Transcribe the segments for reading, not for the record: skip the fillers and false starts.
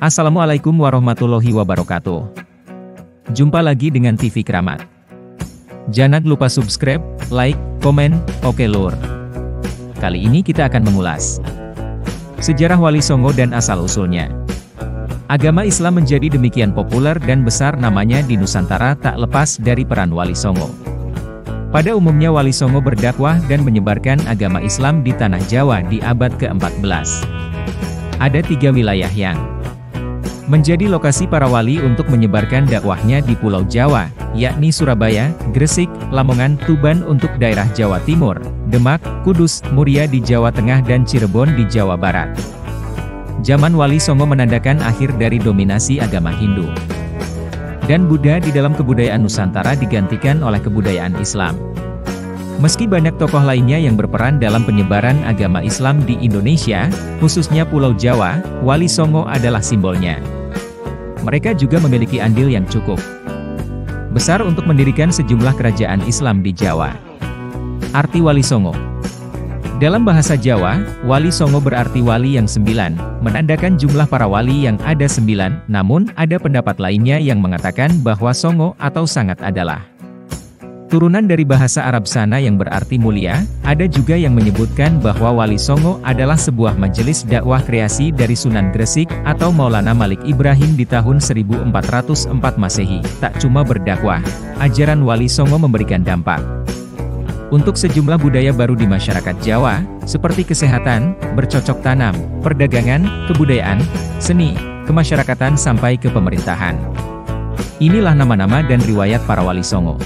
Assalamualaikum warahmatullahi wabarakatuh. Jumpa lagi dengan TV Kramat. Jangan lupa subscribe, like, komen, oke lur. Kali ini kita akan mengulas sejarah Wali Songo dan asal-usulnya. Agama Islam menjadi demikian populer dan besar namanya di Nusantara tak lepas dari peran Wali Songo. Pada umumnya Wali Songo berdakwah dan menyebarkan agama Islam di Tanah Jawa di abad ke-14. Ada 3 wilayah yang menjadi lokasi para wali untuk menyebarkan dakwahnya di Pulau Jawa, yakni Surabaya, Gresik, Lamongan, Tuban untuk daerah Jawa Timur, Demak, Kudus, Muria di Jawa Tengah dan Cirebon di Jawa Barat. Zaman Wali Songo menandakan akhir dari dominasi agama Hindu dan Buddha di dalam kebudayaan Nusantara digantikan oleh kebudayaan Islam. Meski banyak tokoh lainnya yang berperan dalam penyebaran agama Islam di Indonesia, khususnya Pulau Jawa, Wali Songo adalah simbolnya. Mereka juga memiliki andil yang cukup besar untuk mendirikan sejumlah kerajaan Islam di Jawa. Arti Wali Songo. Dalam bahasa Jawa, Wali Songo berarti wali yang 9, menandakan jumlah para wali yang ada 9, namun ada pendapat lainnya yang mengatakan bahwa Songo atau sangat adalah turunan dari bahasa Arab sana yang berarti mulia. Ada juga yang menyebutkan bahwa Wali Songo adalah sebuah majelis dakwah kreasi dari Sunan Gresik atau Maulana Malik Ibrahim di tahun 1404 Masehi. Tak cuma berdakwah, ajaran Wali Songo memberikan dampak untuk sejumlah budaya baru di masyarakat Jawa, seperti kesehatan, bercocok tanam, perdagangan, kebudayaan, seni, kemasyarakatan sampai ke pemerintahan. Inilah nama-nama dan riwayat para Wali Songo.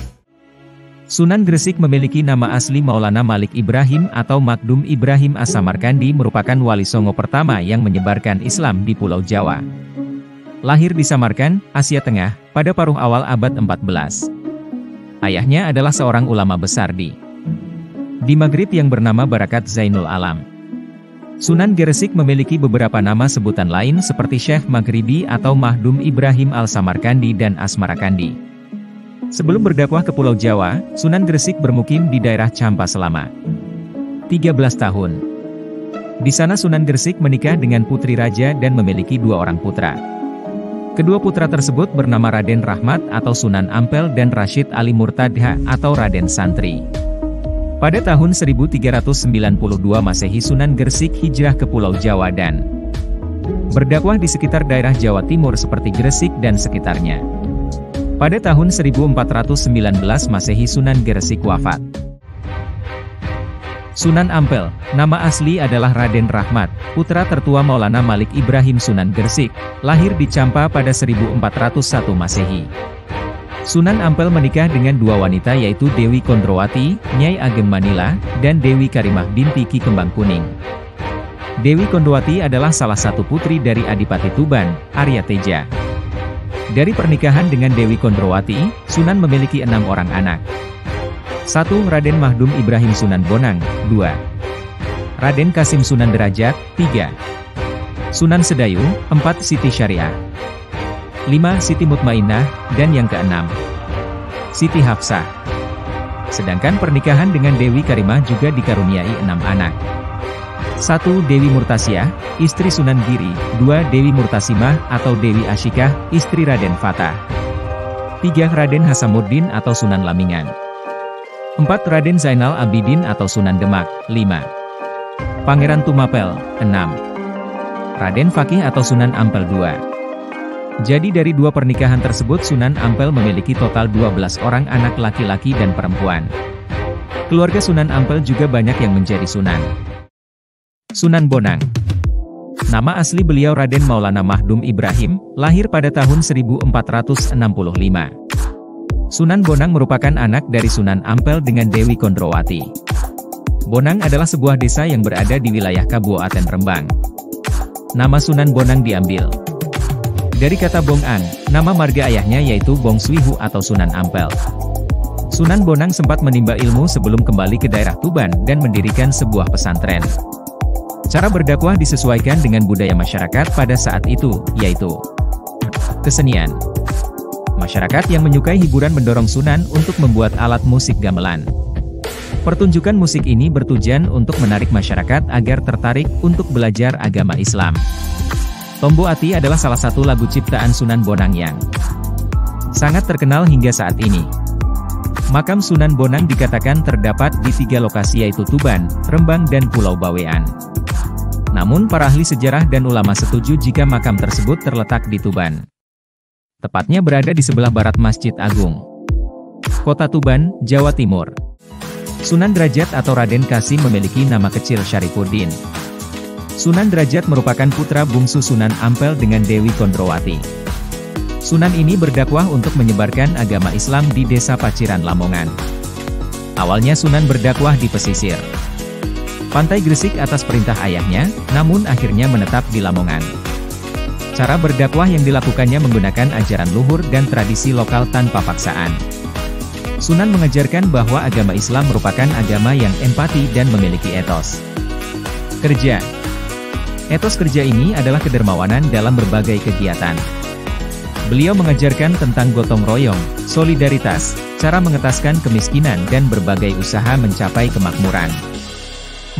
Sunan Gresik memiliki nama asli Maulana Malik Ibrahim atau Makdum Ibrahim As-Samarkandi, merupakan Wali Songo pertama yang menyebarkan Islam di Pulau Jawa. Lahir di Samarkand, Asia Tengah, pada paruh awal abad 14. Ayahnya adalah seorang ulama besar di Maghrib yang bernama Barakat Zainul Alam. Sunan Gresik memiliki beberapa nama sebutan lain seperti Syekh Maghribi atau Makdum Ibrahim Al-Samarkandi dan Asmarakandi. Sebelum berdakwah ke Pulau Jawa, Sunan Gresik bermukim di daerah Campa selama 13 tahun. Di sana Sunan Gresik menikah dengan putri raja dan memiliki 2 orang putra. Kedua putra tersebut bernama Raden Rahmat atau Sunan Ampel dan Rashid Ali Murtadha atau Raden Santri. Pada tahun 1392 Masehi Sunan Gresik hijrah ke Pulau Jawa dan berdakwah di sekitar daerah Jawa Timur seperti Gresik dan sekitarnya. Pada tahun 1419 Masehi Sunan Gresik wafat. Sunan Ampel, nama asli adalah Raden Rahmat, putra tertua Maulana Malik Ibrahim Sunan Gresik, lahir di Campa pada 1401 Masehi. Sunan Ampel menikah dengan 2 wanita yaitu Dewi Kondrowati, Nyai Ageng Manila, dan Dewi Karimah binti Ki Kembang Kuning. Dewi Kondrowati adalah salah satu putri dari Adipati Tuban, Arya Teja. Dari pernikahan dengan Dewi Kondrowati, Sunan memiliki 6 orang anak. 1. Raden Makdum Ibrahim Sunan Bonang. 2. Raden Kasim Sunan Derajat. 3. Sunan Sedayu. 4. Siti Syariah. 5. Siti Mutmainah. Dan yang ke-6, Siti Hafsah. Sedangkan pernikahan dengan Dewi Karimah juga dikaruniai 6 anak. 1. Dewi Murtasyah, istri Sunan Giri. 2. Dewi Murtasimah atau Dewi Asyikah, istri Raden Fatah. 3. Raden Hasamuddin atau Sunan Lamingan. 4. Raden Zainal Abidin atau Sunan Demak. 5. Pangeran Tumapel. 6. Raden Fakih atau Sunan Ampel II. Jadi dari 2 pernikahan tersebut Sunan Ampel memiliki total 12 orang anak laki-laki dan perempuan. Keluarga Sunan Ampel juga banyak yang menjadi sunan. Sunan Bonang. Nama asli beliau Raden Maulana Makdum Ibrahim, lahir pada tahun 1465. Sunan Bonang merupakan anak dari Sunan Ampel dengan Dewi Kondrowati. Bonang adalah sebuah desa yang berada di wilayah Kabupaten Rembang. Nama Sunan Bonang diambil dari kata Bong-an, nama marga ayahnya yaitu Bong Swihu atau Sunan Ampel. Sunan Bonang sempat menimba ilmu sebelum kembali ke daerah Tuban dan mendirikan sebuah pesantren. Cara berdakwah disesuaikan dengan budaya masyarakat pada saat itu, yaitu kesenian. Masyarakat yang menyukai hiburan mendorong Sunan untuk membuat alat musik gamelan. Pertunjukan musik ini bertujuan untuk menarik masyarakat agar tertarik untuk belajar agama Islam. Tombo Ati adalah salah satu lagu ciptaan Sunan Bonang yang sangat terkenal hingga saat ini. Makam Sunan Bonang dikatakan terdapat di 3 lokasi yaitu Tuban, Rembang dan Pulau Bawean. Namun para ahli sejarah dan ulama setuju jika makam tersebut terletak di Tuban. Tepatnya berada di sebelah barat Masjid Agung, Kota Tuban, Jawa Timur. Sunan Derajat atau Raden Kasim memiliki nama kecil Syarifuddin. Sunan Derajat merupakan putra bungsu Sunan Ampel dengan Dewi Kondrowati. Sunan ini berdakwah untuk menyebarkan agama Islam di desa Paciran Lamongan. Awalnya Sunan berdakwah di pesisir Pantai Gresik atas perintah ayahnya, namun akhirnya menetap di Lamongan. Cara berdakwah yang dilakukannya menggunakan ajaran luhur dan tradisi lokal tanpa paksaan. Sunan mengajarkan bahwa agama Islam merupakan agama yang empati dan memiliki etos kerja. Etos kerja ini adalah kedermawanan dalam berbagai kegiatan. Beliau mengajarkan tentang gotong royong, solidaritas, cara mengetaskan kemiskinan dan berbagai usaha mencapai kemakmuran.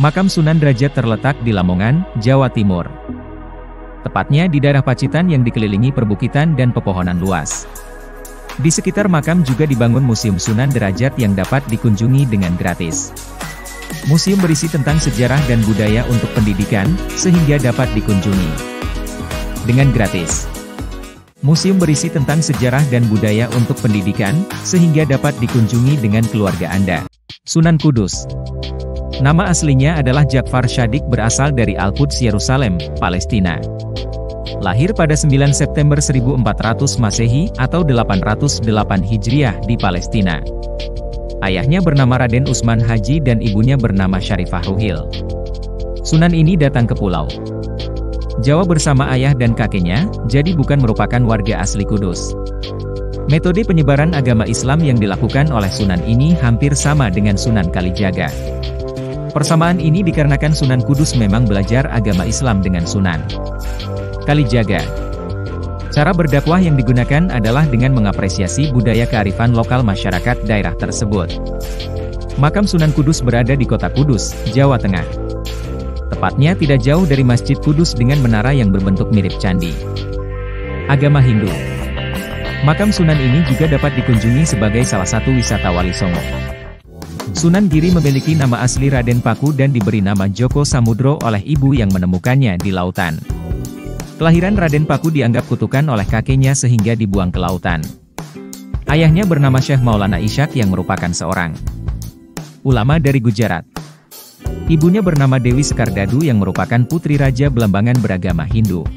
Makam Sunan Derajat terletak di Lamongan, Jawa Timur. Tepatnya di daerah Pacitan yang dikelilingi perbukitan dan pepohonan luas. Di sekitar makam juga dibangun Museum Sunan Derajat yang dapat dikunjungi dengan gratis. Museum berisi tentang sejarah dan budaya untuk pendidikan, sehingga dapat dikunjungi dengan gratis. Museum berisi tentang sejarah dan budaya untuk pendidikan, sehingga dapat dikunjungi dengan keluarga Anda. Sunan Kudus. Nama aslinya adalah Ja'far Shadiq, berasal dari Al-Quds, Yerusalem, Palestina. Lahir pada 9 September 1400 Masehi atau 808 Hijriah di Palestina. Ayahnya bernama Raden Usman Haji dan ibunya bernama Syarifah Ruhil. Sunan ini datang ke Pulau Jawa bersama ayah dan kakeknya, jadi bukan merupakan warga asli Kudus. Metode penyebaran agama Islam yang dilakukan oleh Sunan ini hampir sama dengan Sunan Kalijaga. Persamaan ini dikarenakan Sunan Kudus memang belajar agama Islam dengan Sunan Kalijaga. Cara berdakwah yang digunakan adalah dengan mengapresiasi budaya kearifan lokal masyarakat daerah tersebut. Makam Sunan Kudus berada di Kota Kudus, Jawa Tengah. Tepatnya tidak jauh dari Masjid Kudus dengan menara yang berbentuk mirip candi. Agama Hindu. Makam Sunan ini juga dapat dikunjungi sebagai salah satu wisata Wali Songo. Sunan Giri memiliki nama asli Raden Paku dan diberi nama Joko Samudro oleh ibu yang menemukannya di lautan. Kelahiran Raden Paku dianggap kutukan oleh kakeknya sehingga dibuang ke lautan. Ayahnya bernama Syekh Maulana Ishak yang merupakan seorang ulama dari Gujarat. Ibunya bernama Dewi Sekardadu yang merupakan putri Raja Belambangan beragama Hindu.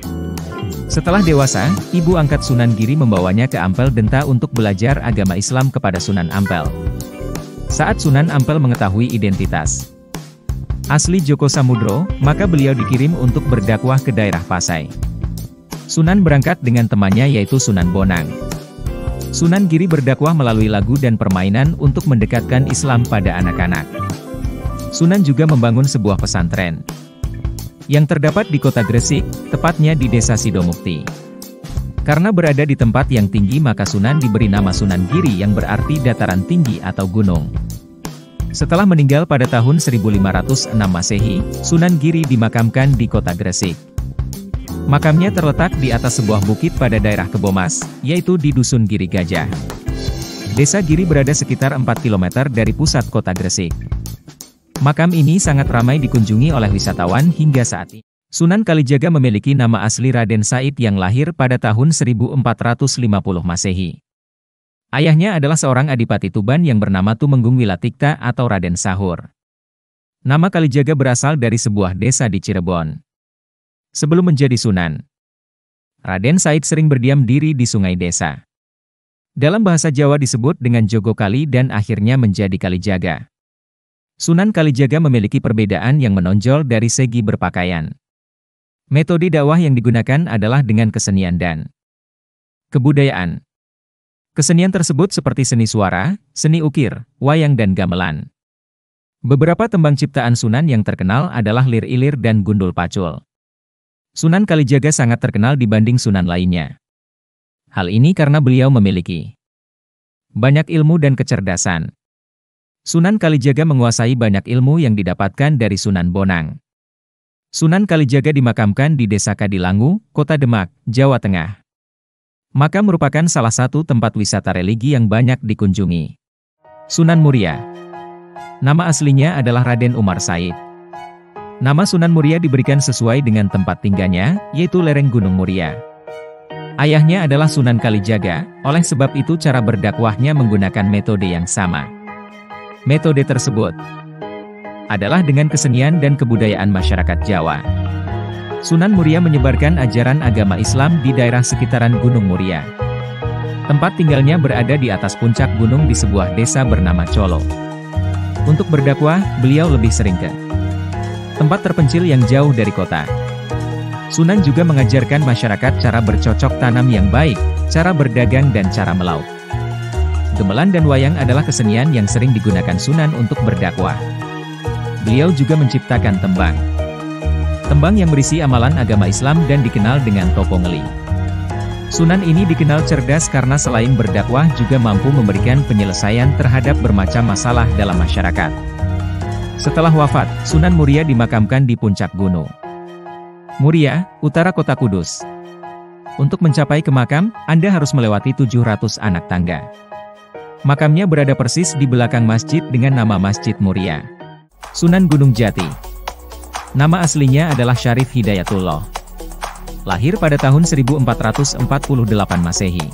Setelah dewasa, ibu angkat Sunan Giri membawanya ke Ampel Denta untuk belajar agama Islam kepada Sunan Ampel. Saat Sunan Ampel mengetahui identitas asli Joko Samudro, maka beliau dikirim untuk berdakwah ke daerah Pasai. Sunan berangkat dengan temannya yaitu Sunan Bonang. Sunan Giri berdakwah melalui lagu dan permainan untuk mendekatkan Islam pada anak-anak. Sunan juga membangun sebuah pesantren yang terdapat di Kota Gresik, tepatnya di Desa Sidomukti. Karena berada di tempat yang tinggi maka Sunan diberi nama Sunan Giri yang berarti dataran tinggi atau gunung. Setelah meninggal pada tahun 1506 Masehi, Sunan Giri dimakamkan di Kota Gresik. Makamnya terletak di atas sebuah bukit pada daerah Kebomas, yaitu di Dusun Giri Gajah. Desa Giri berada sekitar 4 km dari pusat Kota Gresik. Makam ini sangat ramai dikunjungi oleh wisatawan hingga saat ini. Sunan Kalijaga memiliki nama asli Raden Said yang lahir pada tahun 1450 Masehi. Ayahnya adalah seorang adipati Tuban yang bernama Tumenggung Wilatikta atau Raden Sahur. Nama Kalijaga berasal dari sebuah desa di Cirebon. Sebelum menjadi Sunan, Raden Said sering berdiam diri di sungai desa. Dalam bahasa Jawa disebut dengan Jogokali dan akhirnya menjadi Kalijaga. Sunan Kalijaga memiliki perbedaan yang menonjol dari segi berpakaian. Metode dakwah yang digunakan adalah dengan kesenian dan kebudayaan. Kesenian tersebut seperti seni suara, seni ukir, wayang dan gamelan. Beberapa tembang ciptaan Sunan yang terkenal adalah Lir Ilir dan Gundul Pacul. Sunan Kalijaga sangat terkenal dibanding Sunan lainnya. Hal ini karena beliau memiliki banyak ilmu dan kecerdasan. Sunan Kalijaga menguasai banyak ilmu yang didapatkan dari Sunan Bonang. Sunan Kalijaga dimakamkan di Desa Kadilangu, Kota Demak, Jawa Tengah. Makam merupakan salah satu tempat wisata religi yang banyak dikunjungi. Sunan Muria. Nama aslinya adalah Raden Umar Said. Nama Sunan Muria diberikan sesuai dengan tempat tinggalnya, yaitu lereng Gunung Muria. Ayahnya adalah Sunan Kalijaga, oleh sebab itu cara berdakwahnya menggunakan metode yang sama. Metode tersebut adalah dengan kesenian dan kebudayaan masyarakat Jawa. Sunan Muria menyebarkan ajaran agama Islam di daerah sekitaran Gunung Muria. Tempat tinggalnya berada di atas puncak gunung di sebuah desa bernama Colo. Untuk berdakwah, beliau lebih sering ke tempat terpencil yang jauh dari kota. Sunan juga mengajarkan masyarakat cara bercocok tanam yang baik, cara berdagang dan cara melaut. Gamelan dan wayang adalah kesenian yang sering digunakan Sunan untuk berdakwah. Beliau juga menciptakan tembang. Tembang yang berisi amalan agama Islam dan dikenal dengan Topo Ngeli. Sunan ini dikenal cerdas karena selain berdakwah juga mampu memberikan penyelesaian terhadap bermacam masalah dalam masyarakat. Setelah wafat, Sunan Muria dimakamkan di puncak gunung Muria, utara kota Kudus. Untuk mencapai ke makam, Anda harus melewati 700 anak tangga. Makamnya berada persis di belakang masjid dengan nama Masjid Muria. Sunan Gunung Jati. Nama aslinya adalah Syarif Hidayatullah. Lahir pada tahun 1448 Masehi.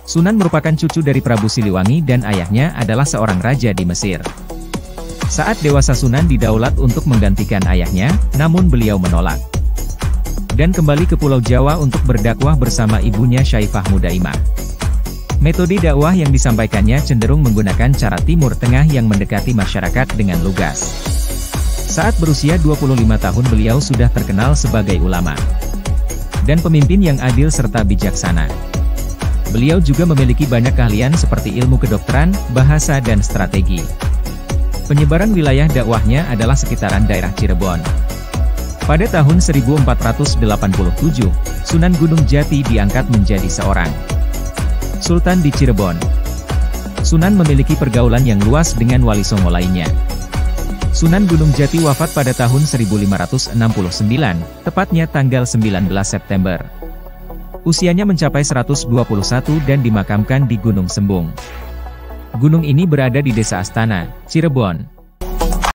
Sunan merupakan cucu dari Prabu Siliwangi dan ayahnya adalah seorang raja di Mesir. Saat dewasa Sunan didaulat untuk menggantikan ayahnya, namun beliau menolak. Dan kembali ke Pulau Jawa untuk berdakwah bersama ibunya Syaifah Mudaimah. Metode dakwah yang disampaikannya cenderung menggunakan cara Timur Tengah yang mendekati masyarakat dengan lugas. Saat berusia 25 tahun beliau sudah terkenal sebagai ulama dan pemimpin yang adil serta bijaksana. Beliau juga memiliki banyak keahlian seperti ilmu kedokteran, bahasa dan strategi. Penyebaran wilayah dakwahnya adalah sekitaran daerah Cirebon. Pada tahun 1487, Sunan Gunung Jati diangkat menjadi seorang Sultan di Cirebon. Sunan memiliki pergaulan yang luas dengan Wali Songo lainnya. Sunan Gunung Jati wafat pada tahun 1569, tepatnya tanggal 19 September. Usianya mencapai 121 dan dimakamkan di Gunung Sembung. Gunung ini berada di Desa Astana, Cirebon.